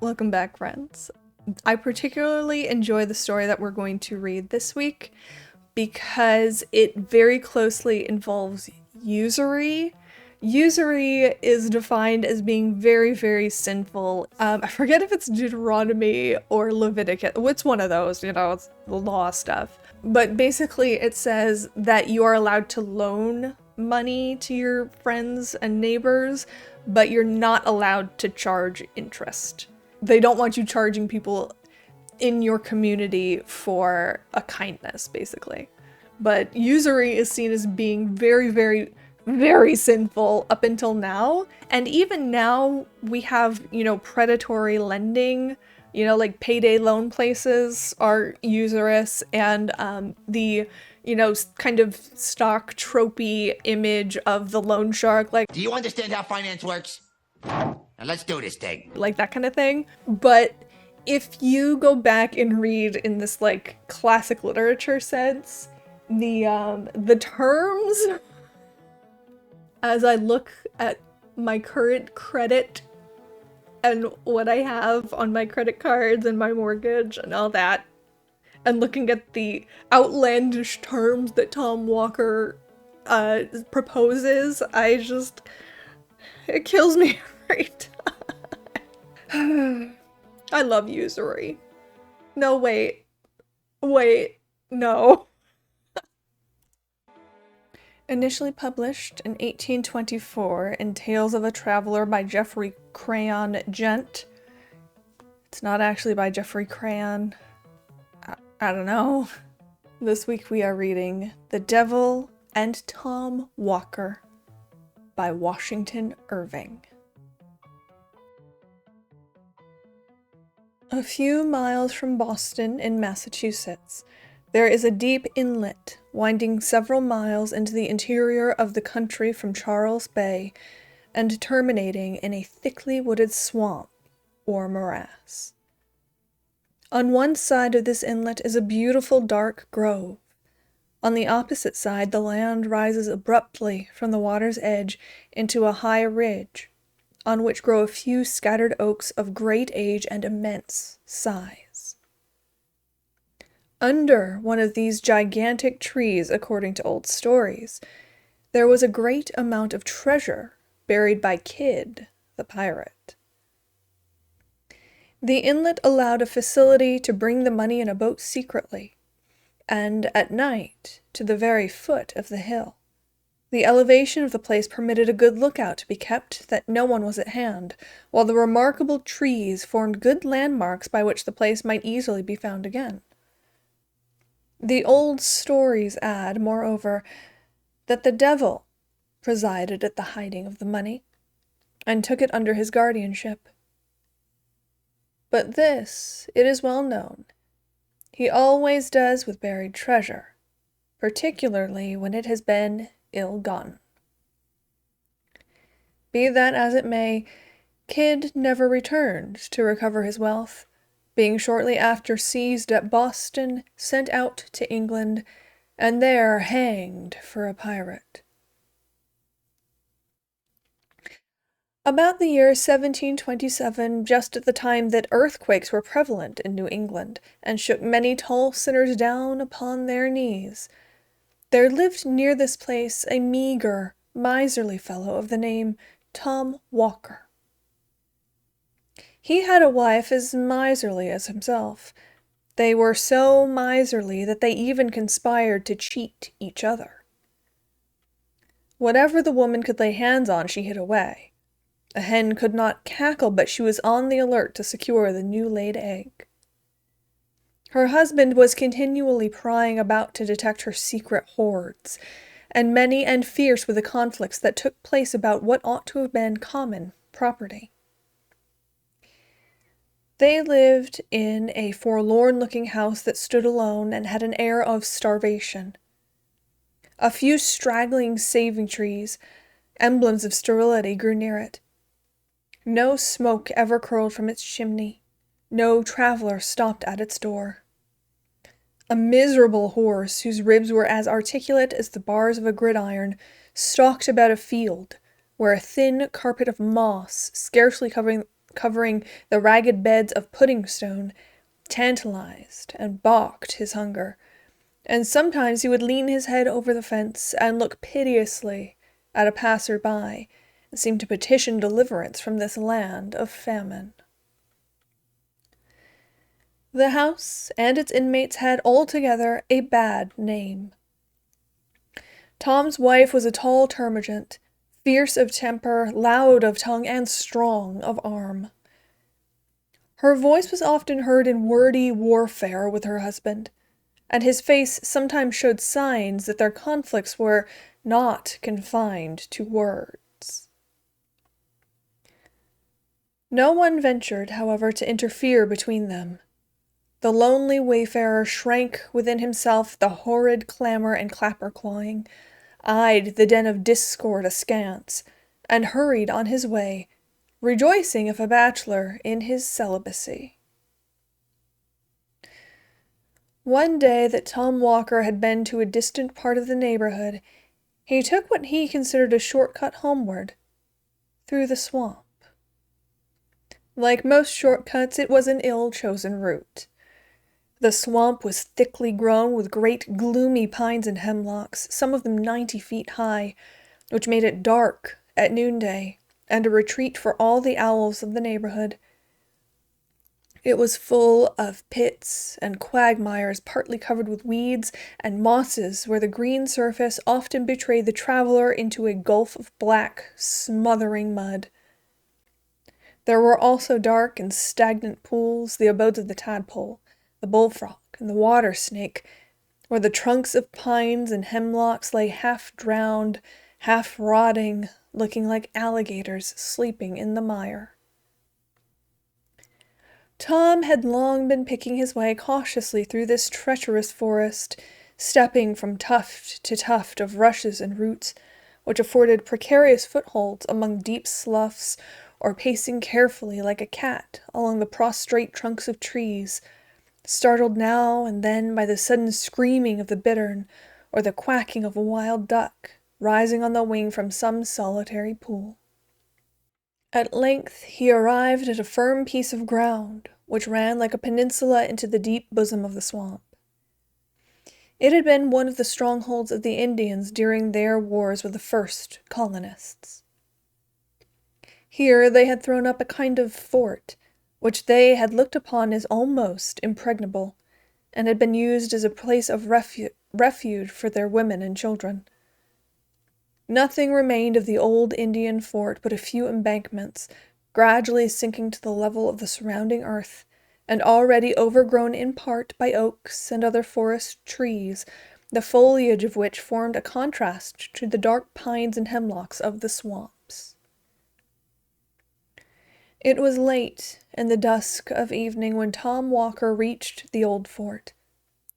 Welcome back, friends. I particularly enjoy the story that we're going to read this week because it very closely involves usury. Usury is defined as being very, very sinful. I forget if it's Deuteronomy or Leviticus. What's one of those? It's the law stuff. But basically, it says that you are allowed to loan money to your friends and neighbors, but you're not allowed to charge interest. They don't want you charging people in your community for a kindness, basically. But usury is seen as being very, very, very sinful up until now. And even now, we have, predatory lending, like payday loan places are usurious, and the kind of stock tropey image of the loan shark, like, do you understand how finance works? Now let's do this thing. like that kind of thing. But if you go back and read in this like classic literature sense, the terms, as I look at my current credit and what I have on my credit cards and my mortgage and all that, and looking at the outlandish terms that Tom Walker proposes, it kills me every time. I love usury. No, wait, no. Initially published in 1824 in Tales of a Traveler by Geoffrey Crayon Gent. It's not actually by Geoffrey Crayon. I don't know. This week we are reading The Devil and Tom Walker by Washington Irving. A few miles from Boston in Massachusetts, there is a deep inlet winding several miles into the interior of the country from Charles Bay and terminating in a thickly wooded swamp or morass. On one side of this inlet is a beautiful dark grove. On the opposite side, the land rises abruptly from the water's edge into a high ridge, on which grow a few scattered oaks of great age and immense size. Under one of these gigantic trees, according to old stories, there was a great amount of treasure buried by Kidd, the pirate. The inlet allowed a facility to bring the money in a boat secretly, and at night to the very foot of the hill. The elevation of the place permitted a good lookout to be kept that no one was at hand, while the remarkable trees formed good landmarks by which the place might easily be found again. The old stories add, moreover, that the devil presided at the hiding of the money, and took it under his guardianship. But this, it is well known, he always does with buried treasure, particularly when it has been ill gotten. Be that as it may, Kidd never returned to recover his wealth, being shortly after seized at Boston, sent out to England, and there hanged for a pirate. About the year 1727, just at the time that earthquakes were prevalent in New England, and shook many tall sinners down upon their knees, there lived near this place a meagre, miserly fellow of the name Tom Walker. He had a wife as miserly as himself. They were so miserly that they even conspired to cheat each other. Whatever the woman could lay hands on, she hid away. A hen could not cackle, but she was on the alert to secure the new-laid egg. Her husband was continually prying about to detect her secret hoards, and many and fierce were the conflicts that took place about what ought to have been common property. They lived in a forlorn-looking house that stood alone and had an air of starvation. A few straggling saving trees, emblems of sterility, grew near it. No smoke ever curled from its chimney. No traveler stopped at its door. A miserable horse, whose ribs were as articulate as the bars of a gridiron, stalked about a field, where a thin carpet of moss, scarcely covering the ragged beds of pudding stone, tantalized and balked his hunger, and sometimes he would lean his head over the fence and look piteously at a passer-by, and seem to petition deliverance from this land of famine. The house and its inmates had altogether a bad name. Tom's wife was a tall termagant, fierce of temper, loud of tongue, and strong of arm. Her voice was often heard in wordy warfare with her husband, and his face sometimes showed signs that their conflicts were not confined to words. No one ventured, however, to interfere between them. The lonely wayfarer shrank within himself the horrid clamor and clapper-clawing, eyed the den of discord askance, and hurried on his way, rejoicing if a bachelor in his celibacy. One day that Tom Walker had been to a distant part of the neighborhood, he took what he considered a shortcut homeward, through the swamp. Like most shortcuts, it was an ill-chosen route. The swamp was thickly grown with great gloomy pines and hemlocks, some of them 90 feet high, which made it dark at noonday, and a retreat for all the owls of the neighborhood. It was full of pits and quagmires partly covered with weeds and mosses, where the green surface often betrayed the traveler into a gulf of black, smothering mud. There were also dark and stagnant pools, the abodes of the tadpole, the bullfrog, and the water snake, where the trunks of pines and hemlocks lay half-drowned, half-rotting, looking like alligators sleeping in the mire. Tom had long been picking his way cautiously through this treacherous forest, stepping from tuft to tuft of rushes and roots, which afforded precarious footholds among deep sloughs, or pacing carefully like a cat along the prostrate trunks of trees, startled now and then by the sudden screaming of the bittern, or the quacking of a wild duck, rising on the wing from some solitary pool. At length he arrived at a firm piece of ground, which ran like a peninsula into the deep bosom of the swamp. It had been one of the strongholds of the Indians during their wars with the first colonists. Here they had thrown up a kind of fort, which they had looked upon as almost impregnable, and had been used as a place of refuge for their women and children. Nothing remained of the old Indian fort but a few embankments, gradually sinking to the level of the surrounding earth, and already overgrown in part by oaks and other forest trees, the foliage of which formed a contrast to the dark pines and hemlocks of the swamps. It was late in the dusk of evening when Tom Walker reached the old fort,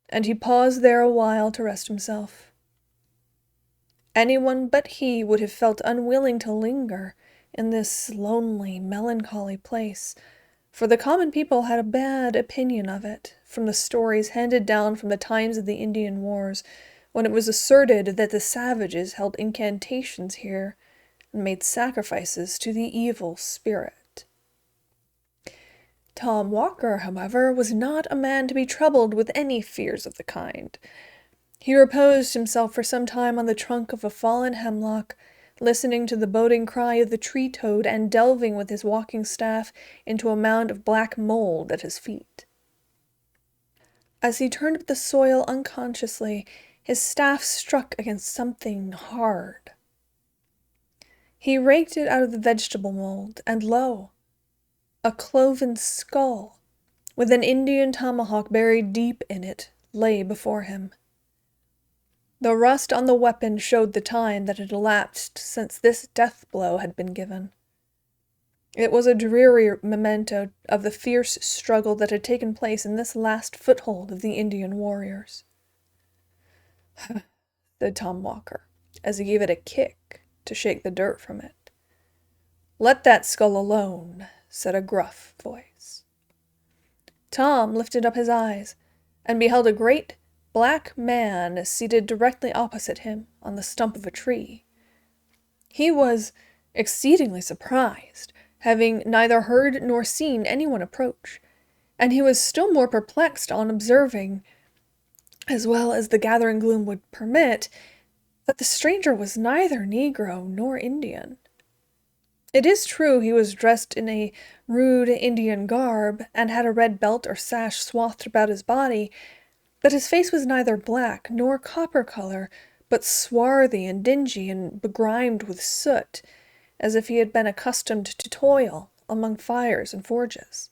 and he paused there a while to rest himself. Anyone but he would have felt unwilling to linger in this lonely, melancholy place, for the common people had a bad opinion of it, from the stories handed down from the times of the Indian Wars, when it was asserted that the savages held incantations here and made sacrifices to the evil spirit. Tom Walker, however, was not a man to be troubled with any fears of the kind. He reposed himself for some time on the trunk of a fallen hemlock, listening to the boding cry of the tree-toad and delving with his walking staff into a mound of black mold at his feet. As he turned up the soil unconsciously, his staff struck against something hard. He raked it out of the vegetable mold, and lo! A cloven skull, with an Indian tomahawk buried deep in it, lay before him. The rust on the weapon showed the time that had elapsed since this death blow had been given. It was a dreary memento of the fierce struggle that had taken place in this last foothold of the Indian warriors. Said Tom Walker, as he gave it a kick to shake the dirt from it. "Let that skull alone," said a gruff voice. Tom lifted up his eyes, and beheld a great black man seated directly opposite him on the stump of a tree. He was exceedingly surprised, having neither heard nor seen anyone approach, and he was still more perplexed on observing, as well as the gathering gloom would permit, that the stranger was neither Negro nor Indian. It is true he was dressed in a rude Indian garb, and had a red belt or sash swathed about his body, but his face was neither black nor copper color, but swarthy and dingy and begrimed with soot, as if he had been accustomed to toil among fires and forges.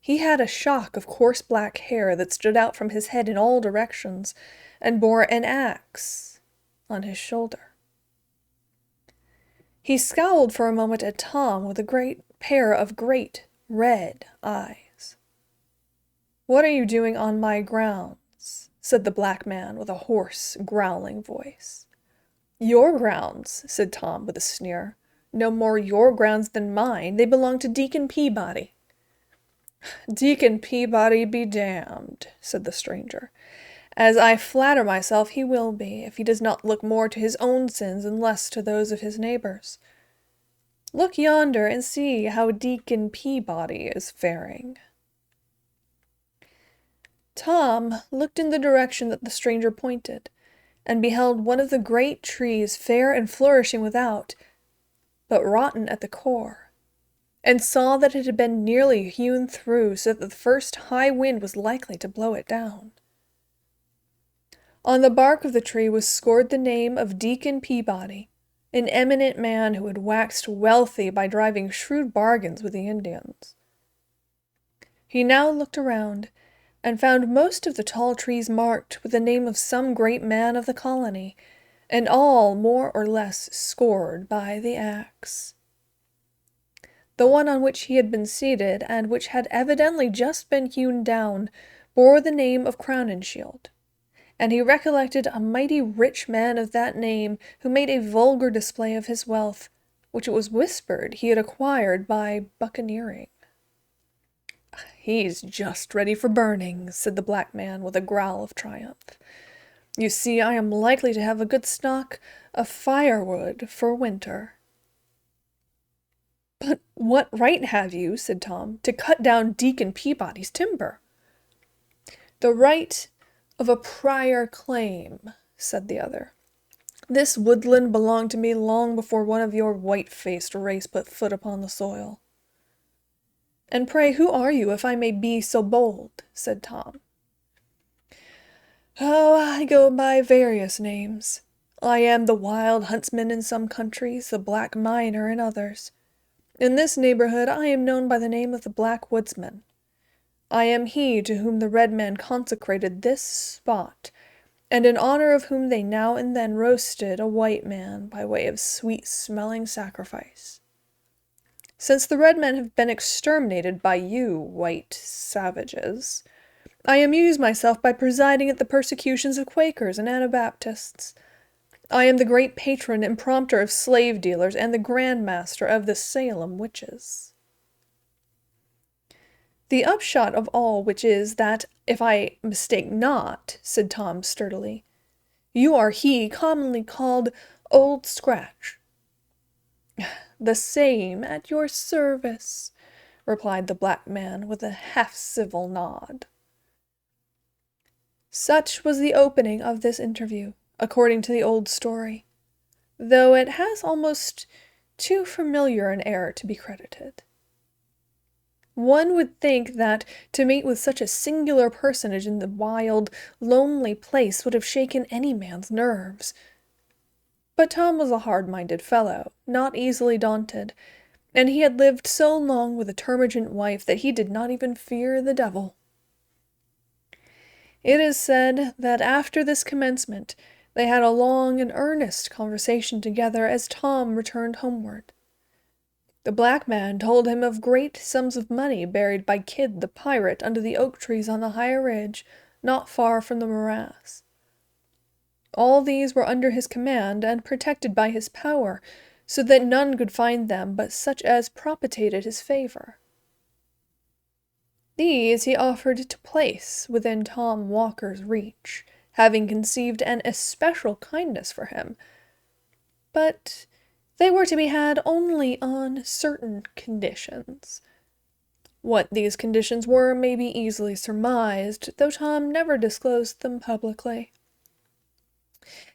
He had a shock of coarse black hair that stood out from his head in all directions, and bore an axe on his shoulder. He scowled for a moment at Tom with a great pair of great red eyes. "What are you doing on my grounds?" said the black man with a hoarse, growling voice. "Your grounds," said Tom with a sneer. "No more your grounds than mine. They belong to Deacon Peabody." "Deacon Peabody be damned," said the stranger, "as I flatter myself he will be, if he does not look more to his own sins and less to those of his neighbors. Look yonder and see how Deacon Peabody is faring." Tom looked in the direction that the stranger pointed, and beheld one of the great trees fair and flourishing without, but rotten at the core, and saw that it had been nearly hewn through, so that the first high wind was likely to blow it down. On the bark of the tree was scored the name of Deacon Peabody, an eminent man who had waxed wealthy by driving shrewd bargains with the Indians. He now looked around, and found most of the tall trees marked with the name of some great man of the colony, and all more or less scored by the axe. The one on which he had been seated, and which had evidently just been hewn down, bore the name of Crowninshield, and he recollected a mighty rich man of that name who made a vulgar display of his wealth, which it was whispered he had acquired by buccaneering. "He's just ready for burning," said the black man with a growl of triumph. "You see, I am likely to have a good stock of firewood for winter." "But what right have you," said Tom, "to cut down Deacon Peabody's timber?" "The right of a prior claim," said the other. "This woodland belonged to me long before one of your white-faced race put foot upon the soil." "And pray who are you, if I may be so bold?" said Tom. "Oh, I go by various names. I am the wild huntsman in some countries, the black miner in others. In this neighborhood I am known by the name of the Black Woodsman. I am he to whom the red men consecrated this spot, and in honor of whom they now and then roasted a white man by way of sweet-smelling sacrifice. Since the red men have been exterminated by you, white savages, I amuse myself by presiding at the persecutions of Quakers and Anabaptists. I am the great patron and prompter of slave dealers, and the grand master of the Salem witches. The upshot of all which is that, if I mistake not," said Tom sturdily, "you are he commonly called Old Scratch." "The same, at your service," replied the black man with a half-civil nod. Such was the opening of this interview, according to the old story, though it has almost too familiar an air to be credited. One would think that to meet with such a singular personage in the wild, lonely place would have shaken any man's nerves. But Tom was a hard-minded fellow, not easily daunted, and he had lived so long with a termagant wife that he did not even fear the devil. It is said that after this commencement they had a long and earnest conversation together as Tom returned homeward. The black man told him of great sums of money buried by Kidd the pirate under the oak trees on the high ridge, not far from the morass. All these were under his command and protected by his power, so that none could find them but such as propitiated his favor. These he offered to place within Tom Walker's reach, having conceived an especial kindness for him. But They were to be had only on certain conditions. What these conditions were may be easily surmised, though Tom never disclosed them publicly.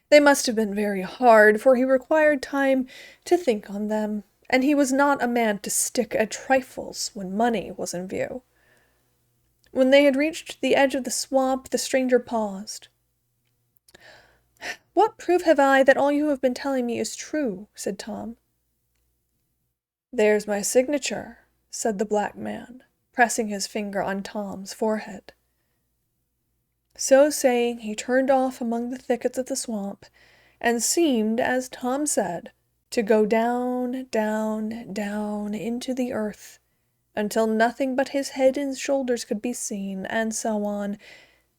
They must have been very hard, for he required time to think on them, and he was not a man to stick at trifles when money was in view. When they had reached the edge of the swamp, the stranger paused. "What proof have I that all you have been telling me is true?" said Tom. "There's my signature," said the black man, pressing his finger on Tom's forehead. So saying, he turned off among the thickets of the swamp, and seemed, as Tom said, to go down, down, down into the earth, until nothing but his head and shoulders could be seen, and so on,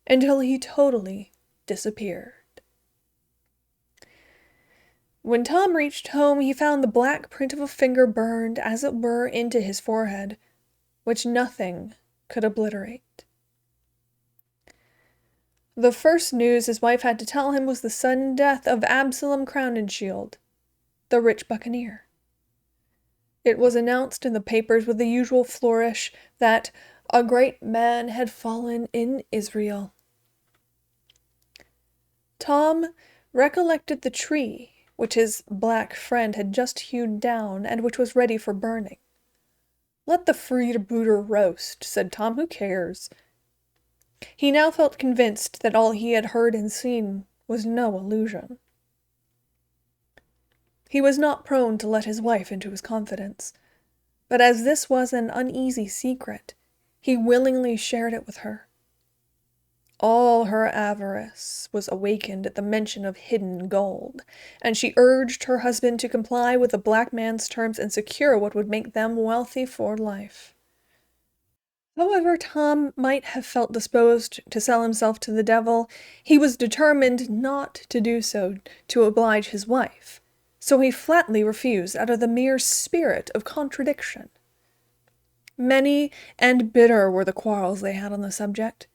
until he totally disappeared. When Tom reached home, he found the black print of a finger burned, as it were, into his forehead, which nothing could obliterate. The first news his wife had to tell him was the sudden death of Absalom Crowninshield, the rich buccaneer. It was announced in the papers with the usual flourish that a great man had fallen in Israel. Tom recollected the tree which his black friend had just hewed down, and which was ready for burning. "Let the freebooter roast," said Tom, "who cares?" He now felt convinced that all he had heard and seen was no illusion. He was not prone to let his wife into his confidence, but as this was an uneasy secret, he willingly shared it with her. All her avarice was awakened at the mention of hidden gold, and she urged her husband to comply with the black man's terms and secure what would make them wealthy for life. However Tom might have felt disposed to sell himself to the devil, he was determined not to do so to oblige his wife, so he flatly refused out of the mere spirit of contradiction. Many and bitter were the quarrels they had on the subject,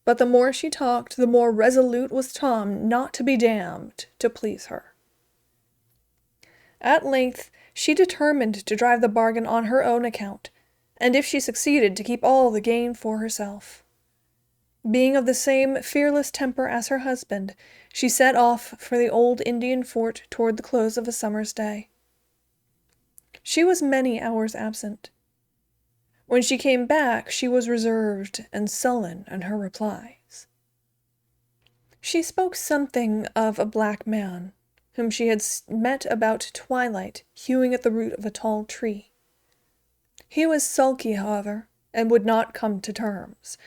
but the more she talked, the more resolute was Tom not to be damned to please her. At length she determined to drive the bargain on her own account, and if she succeeded, to keep all the gain for herself. Being of the same fearless temper as her husband, she set off for the old Indian fort toward the close of a summer's day. She was many hours absent. When she came back, she was reserved and sullen in her replies. She spoke something of a black man, whom she had met about twilight, hewing at the root of a tall tree. He was sulky, however, and would not come to terms.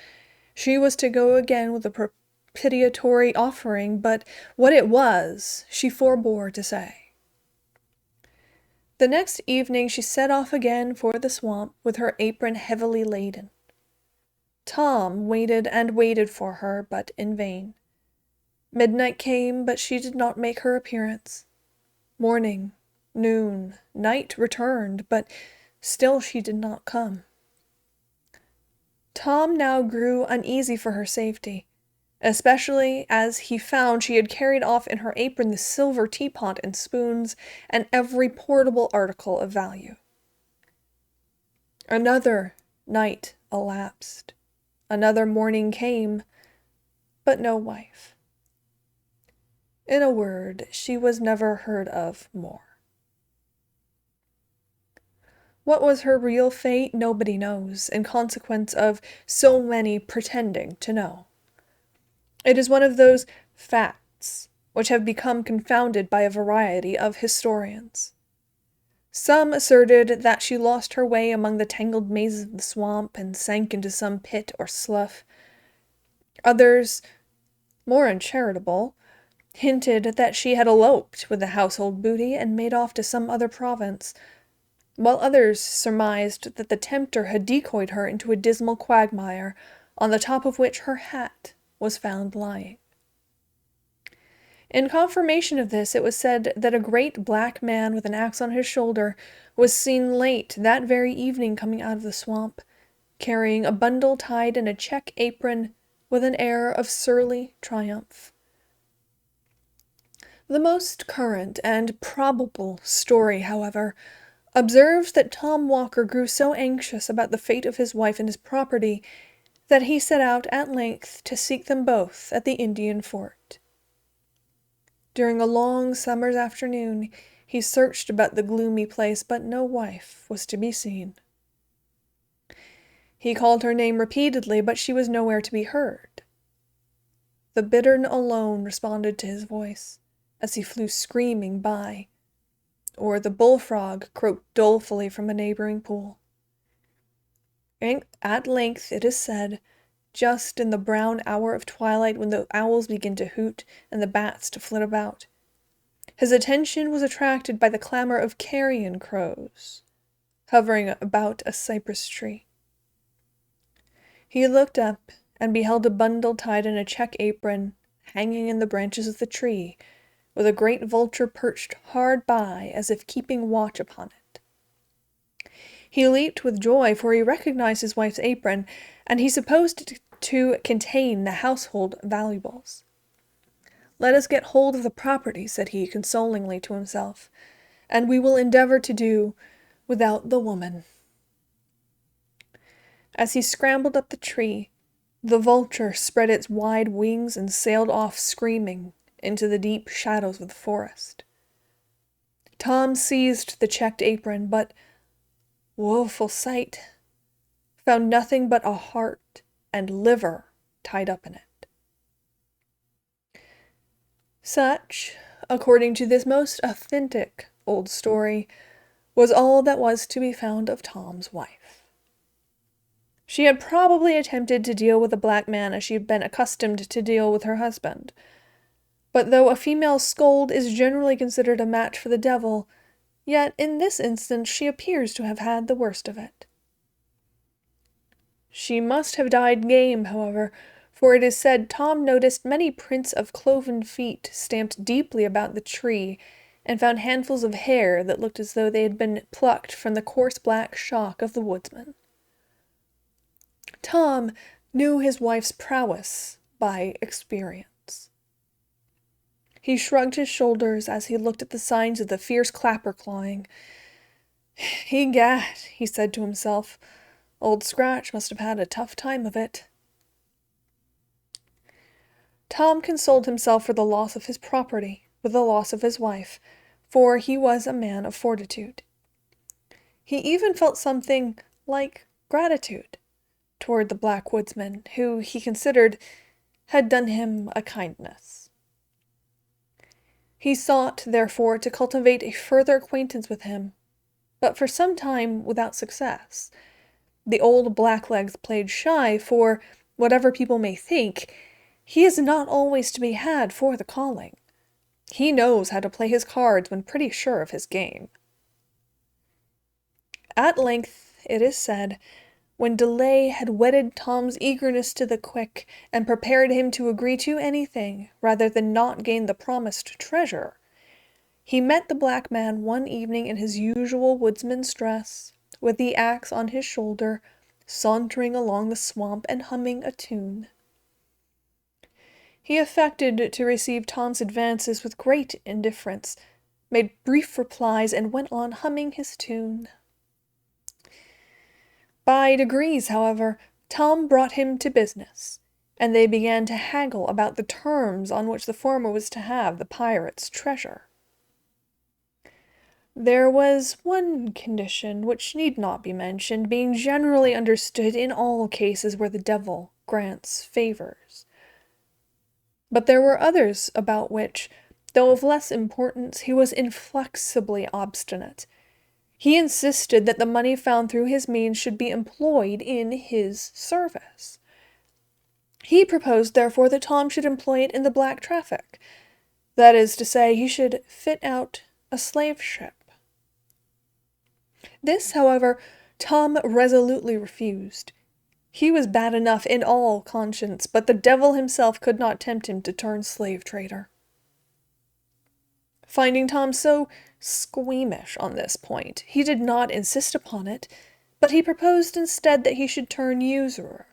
She was to go again with a propitiatory offering, but what it was, she forbore to say. The next evening she set off again for the swamp, with her apron heavily laden. Tom waited and waited for her, but in vain. Midnight came, but she did not make her appearance. Morning, noon, night returned, but still she did not come. Tom now grew uneasy for her safety, especially as he found she had carried off in her apron the silver teapot and spoons, and every portable article of value. Another night elapsed. Another morning came, but no wife. In a word, she was never heard of more. What was her real fate, nobody knows, in consequence of so many pretending to know. It is one of those facts which have become confounded by a variety of historians. Some asserted that she lost her way among the tangled mazes of the swamp and sank into some pit or slough. Others, more uncharitable, hinted that she had eloped with the household booty and made off to some other province, while others surmised that the tempter had decoyed her into a dismal quagmire, on the top of which her hat was found lying. In confirmation of this, it was said that a great black man with an axe on his shoulder was seen late that very evening coming out of the swamp, carrying a bundle tied in a check apron with an air of surly triumph. The most current and probable story, however, observes that Tom Walker grew so anxious about the fate of his wife and his property that he set out at length to seek them both at the Indian fort. During a long summer's afternoon, he searched about the gloomy place, but no wife was to be seen. He called her name repeatedly, but she was nowhere to be heard. The bittern alone responded to his voice, as he flew screaming by, or the bullfrog croaked dolefully from a neighboring pool. At length, it is said, just in the brown hour of twilight when the owls begin to hoot and the bats to flit about, his attention was attracted by the clamor of carrion crows, hovering about a cypress tree. He looked up and beheld a bundle tied in a check apron hanging in the branches of the tree, with a great vulture perched hard by as if keeping watch upon it. He leaped with joy, for he recognized his wife's apron, and he supposed it to contain the household valuables. "Let us get hold of the property," said he consolingly to himself, "and we will endeavor to do without the woman." As he scrambled up the tree, the vulture spread its wide wings and sailed off screaming into the deep shadows of the forest. Tom seized the checked apron, but, woeful sight, found nothing but a heart and liver tied up in it. Such, according to this most authentic old story, was all that was to be found of Tom's wife. She had probably attempted to deal with the black man as she had been accustomed to deal with her husband. But though a female scold is generally considered a match for the devil, yet in this instance she appears to have had the worst of it. She must have died game, however, for it is said Tom noticed many prints of cloven feet stamped deeply about the tree, and found handfuls of hair that looked as though they had been plucked from the coarse black shock of the woodsman. Tom knew his wife's prowess by experience. He shrugged his shoulders as he looked at the signs of the fierce clapper clawing. "Egad," he said to himself, "Old Scratch must have had a tough time of it." Tom consoled himself for the loss of his property with the loss of his wife, for he was a man of fortitude. He even felt something like gratitude toward the black woodsman, who, he considered, had done him a kindness. He sought, therefore, to cultivate a further acquaintance with him, but for some time without success. The old blacklegs played shy, for, whatever people may think, he is not always to be had for the calling. He knows how to play his cards when pretty sure of his game. At length, it is said, when delay had whetted Tom's eagerness to the quick, and prepared him to agree to anything rather than not gain the promised treasure, he met the black man one evening in his usual woodsman's dress, with the axe on his shoulder, sauntering along the swamp and humming a tune. He affected to receive Tom's advances with great indifference, made brief replies, and went on humming his tune. By degrees, however, Tom brought him to business, and they began to haggle about the terms on which the former was to have the pirate's treasure. There was one condition which need not be mentioned, being generally understood in all cases where the devil grants favors. But there were others about which, though of less importance, he was inflexibly obstinate. He insisted that the money found through his means should be employed in his service. He proposed, therefore, that Tom should employ it in the black traffic. That is to say, he should fit out a slave ship. This, however, Tom resolutely refused. He was bad enough in all conscience, but the devil himself could not tempt him to turn slave-trader. Finding Tom so squeamish on this point, he did not insist upon it, but he proposed instead that he should turn usurer.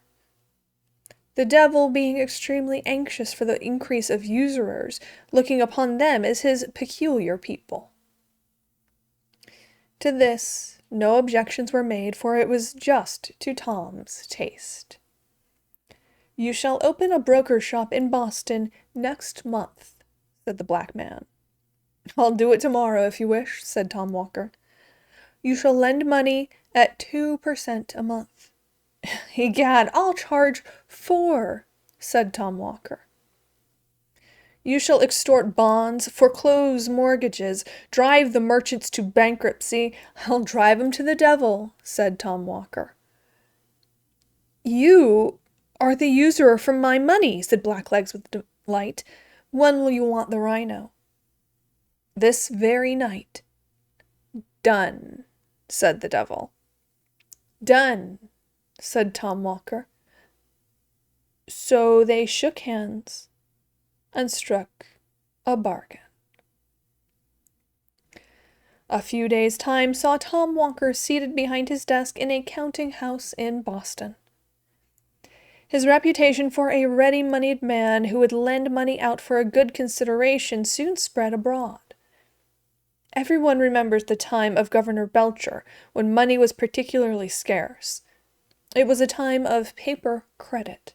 the devil being extremely anxious for the increase of usurers, looking upon them as his peculiar people. To this, no objections were made, for it was just to Tom's taste. "You shall open a broker's shop in Boston next month," said the black man. "I'll do it tomorrow, if you wish," said Tom Walker. "You shall lend money at 2% a month." "Egad, I'll charge 4, said Tom Walker. "You shall extort bonds, foreclose mortgages, drive the merchants to bankruptcy." "I'll drive 'em to the devil," said Tom Walker. "You are the usurer for my money," said Blacklegs with delight. "When will you want the rhino?" "This very night." "Done," said the devil. "Done," said Tom Walker. So they shook hands and struck a bargain. A few days' time saw Tom Walker seated behind his desk in a counting house in Boston. His reputation for a ready-moneyed man who would lend money out for a good consideration soon spread abroad. Everyone remembers the time of Governor Belcher, when money was particularly scarce. It was a time of paper credit.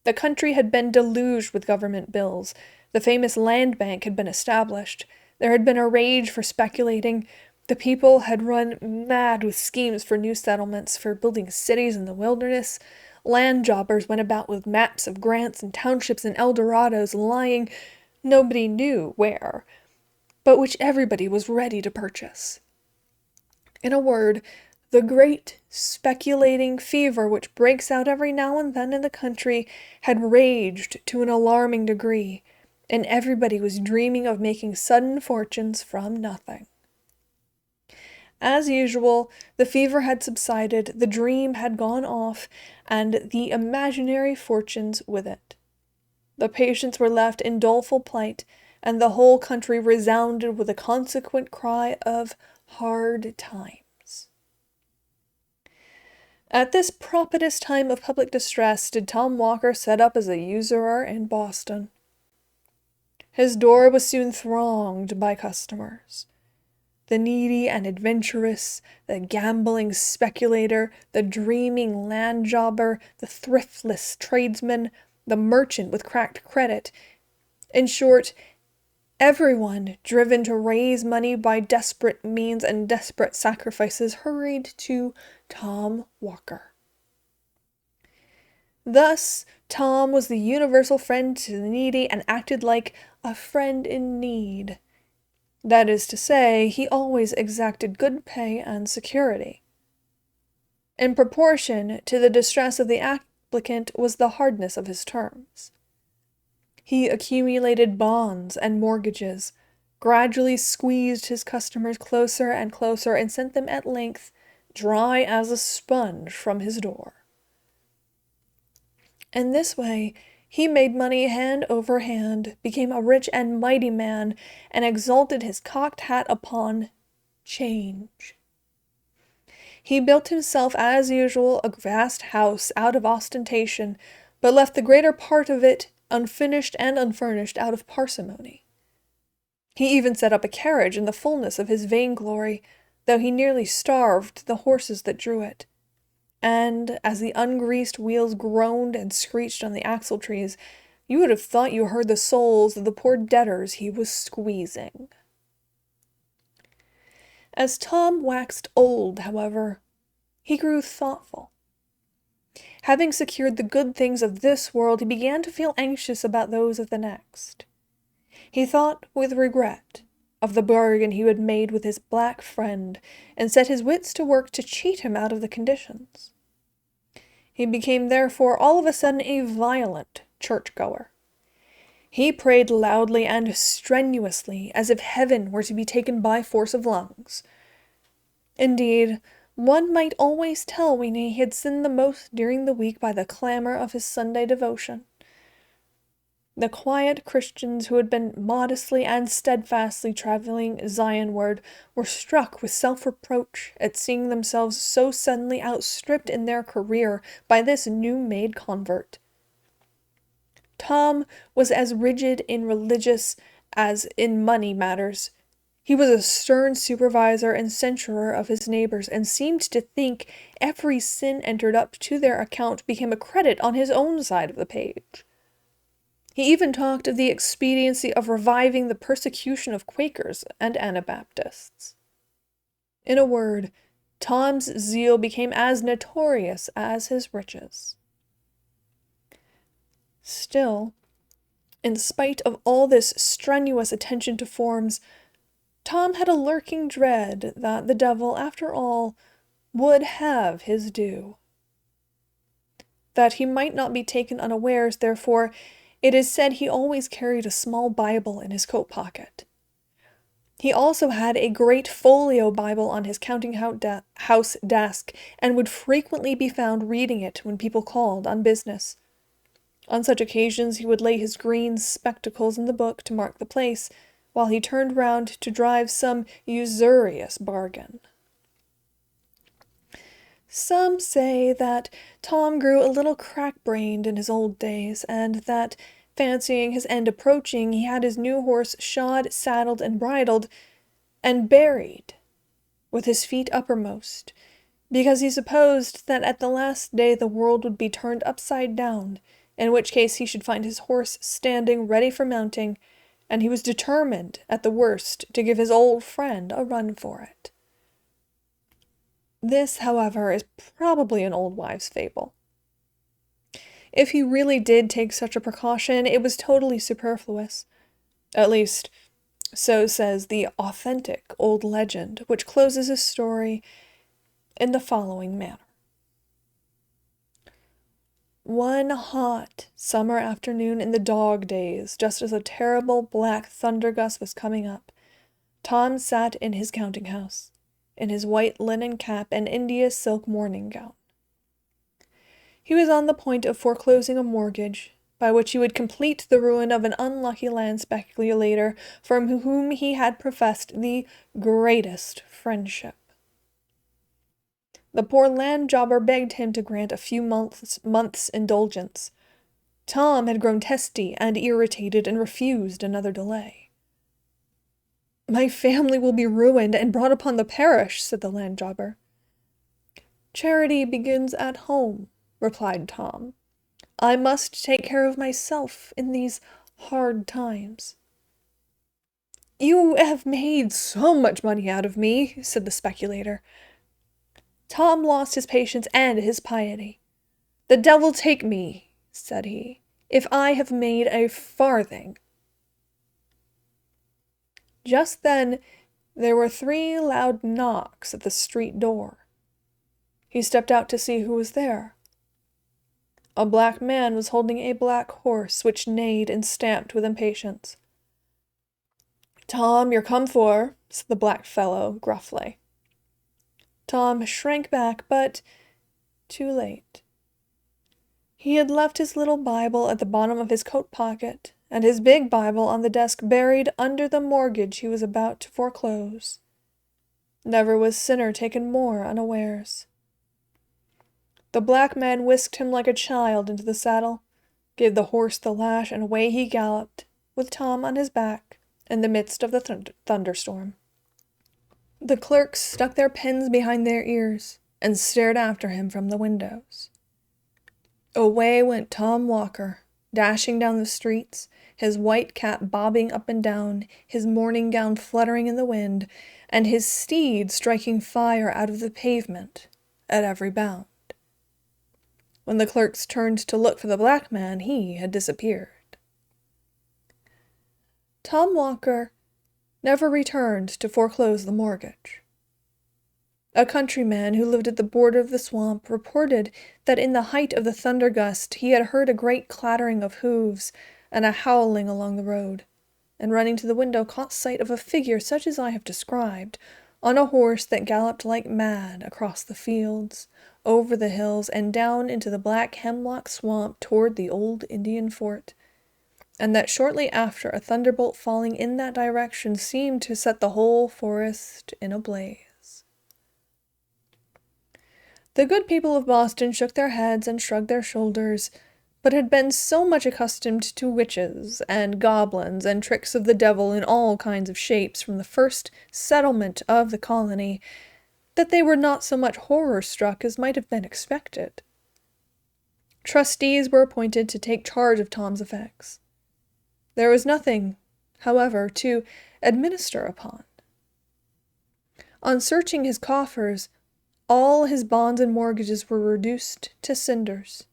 The country had been deluged with government bills. The famous land bank had been established. There had been a rage for speculating. The people had run mad with schemes for new settlements, for building cities in the wilderness. Land jobbers went about with maps of grants and townships and Eldorados lying nobody knew where, but which everybody was ready to purchase. In a word, the great speculating fever which breaks out every now and then in the country had raged to an alarming degree, and everybody was dreaming of making sudden fortunes from nothing. As usual, the fever had subsided, the dream had gone off, and the imaginary fortunes with it. The patients were left in doleful plight, and the whole country resounded with a consequent cry of hard times. At this propitious time of public distress did Tom Walker set up as a usurer in Boston. His door was soon thronged by customers. The needy and adventurous, the gambling speculator, the dreaming land jobber, the thriftless tradesman, the merchant with cracked credit. In short, everyone driven to raise money by desperate means and desperate sacrifices hurried to Tom Walker. Thus, Tom was the universal friend to the needy and acted like a friend in need. That is to say, he always exacted good pay and security. In proportion to the distress of the applicant was the hardness of his terms. He accumulated bonds and mortgages, gradually squeezed his customers closer and closer, and sent them at length dry as a sponge from his door. In this way, he made money hand over hand, became a rich and mighty man, and exalted his cocked hat upon change. He built himself, as usual, a vast house out of ostentation, but left the greater part of it unfinished and unfurnished out of parsimony. He even set up a carriage in the fullness of his vainglory, though he nearly starved the horses that drew it. And, as the ungreased wheels groaned and screeched on the axle-trees, you would have thought you heard the souls of the poor debtors he was squeezing. As Tom waxed old, however, he grew thoughtful. Having secured the good things of this world, he began to feel anxious about those of the next. He thought with regret of the bargain he had made with his black friend, and set his wits to work to cheat him out of the conditions. He became therefore all of a sudden a violent church-goer. He prayed loudly and strenuously, as if heaven were to be taken by force of lungs. Indeed, one might always tell when he had sinned the most during the week by the clamor of his Sunday devotion. The quiet Christians who had been modestly and steadfastly traveling Zionward were struck with self-reproach at seeing themselves so suddenly outstripped in their career by this new-made convert. Tom was as rigid in religious as in money matters. He was a stern supervisor and censurer of his neighbors, and seemed to think every sin entered up to their account became a credit on his own side of the page. He even talked of the expediency of reviving the persecution of Quakers and Anabaptists. In a word, Tom's zeal became as notorious as his riches. Still, in spite of all this strenuous attention to forms, Tom had a lurking dread that the devil, after all, would have his due. That he might not be taken unawares, therefore, it is said he always carried a small Bible in his coat pocket. He also had a great folio Bible on his counting-house desk, and would frequently be found reading it when people called on business. On such occasions he would lay his green spectacles in the book to mark the place, while he turned round to drive some usurious bargain. Some say that Tom grew a little crack-brained in his old days, and that, fancying his end approaching, he had his new horse shod, saddled, and bridled, and buried, with his feet uppermost, because he supposed that at the last day the world would be turned upside down, in which case he should find his horse standing ready for mounting, and he was determined, at the worst, to give his old friend a run for it. This, however, is probably an old wives' fable. If he really did take such a precaution, it was totally superfluous. At least, so says the authentic old legend, which closes his story in the following manner. One hot summer afternoon in the dog days, just as a terrible black thunder gust was coming up, Tom sat in his counting-house, in his white linen cap and India silk morning gown. He was on the point of foreclosing a mortgage, by which he would complete the ruin of an unlucky land speculator from whom he had professed the greatest friendship. The poor land jobber begged him to grant a few months' indulgence. Tom had grown testy and irritated and refused another delay. "My family will be ruined and brought upon the parish," said the land jobber. "Charity begins at home," replied Tom. "I must take care of myself in these hard times." "You have made so much money out of me," said the speculator. Tom lost his patience and his piety. "The devil take me," said he, "if I have made a farthing." Just then there were 3 loud knocks at the street door. He stepped out to see who was there. A black man was holding a black horse, which neighed and stamped with impatience. "Tom, you're come for," said the black fellow gruffly. Tom shrank back, but too late. He had left his little Bible at the bottom of his coat pocket, and his big Bible on the desk buried under the mortgage he was about to foreclose. Never was sinner taken more unawares. The black man whisked him like a child into the saddle, gave the horse the lash, and away he galloped, with Tom on his back, in the midst of the thunderstorm. The clerks stuck their pens behind their ears and stared after him from the windows. Away went Tom Walker, dashing down the streets, his white cap bobbing up and down, his morning gown fluttering in the wind, and his steed striking fire out of the pavement at every bound. When the clerks turned to look for the black man, he had disappeared. Tom Walker never returned to foreclose the mortgage. A countryman who lived at the border of the swamp reported that in the height of the thunder gust he had heard a great clattering of hoofs and a howling along the road, and running to the window caught sight of a figure such as I have described, on a horse that galloped like mad across the fields, over the hills, and down into the black hemlock swamp toward the old Indian fort, and that shortly after a thunderbolt falling in that direction seemed to set the whole forest in a blaze. The good people of Boston shook their heads and shrugged their shoulders, but had been so much accustomed to witches and goblins and tricks of the devil in all kinds of shapes from the first settlement of the colony that they were not so much horror-struck as might have been expected. Trustees were appointed to take charge of Tom's effects. There was nothing, however, to administer upon. On searching his coffers, all his bonds and mortgages were reduced to cinders.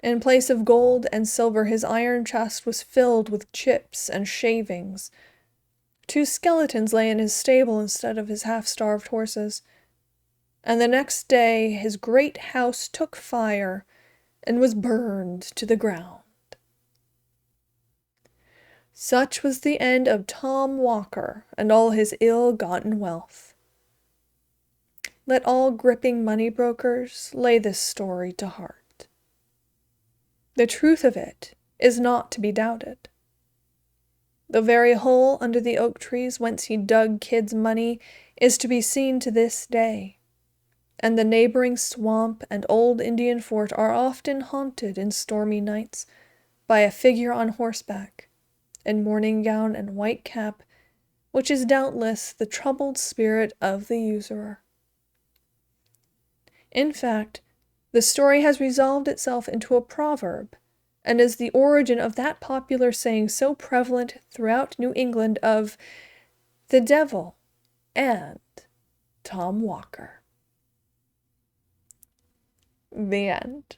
In place of gold and silver, his iron chest was filled with chips and shavings. 2 skeletons lay in his stable instead of his half-starved horses. And the next day his great house took fire and was burned to the ground. Such was the end of Tom Walker and all his ill-gotten wealth. Let all gripping money brokers lay this story to heart. The truth of it is not to be doubted. The very hole under the oak trees whence he dug Kid's money is to be seen to this day, and the neighboring swamp and old Indian fort are often haunted in stormy nights by a figure on horseback, in morning gown and white cap, which is doubtless the troubled spirit of the usurer. In fact, the story has resolved itself into a proverb, and is the origin of that popular saying so prevalent throughout New England of the devil and Tom Walker. The end.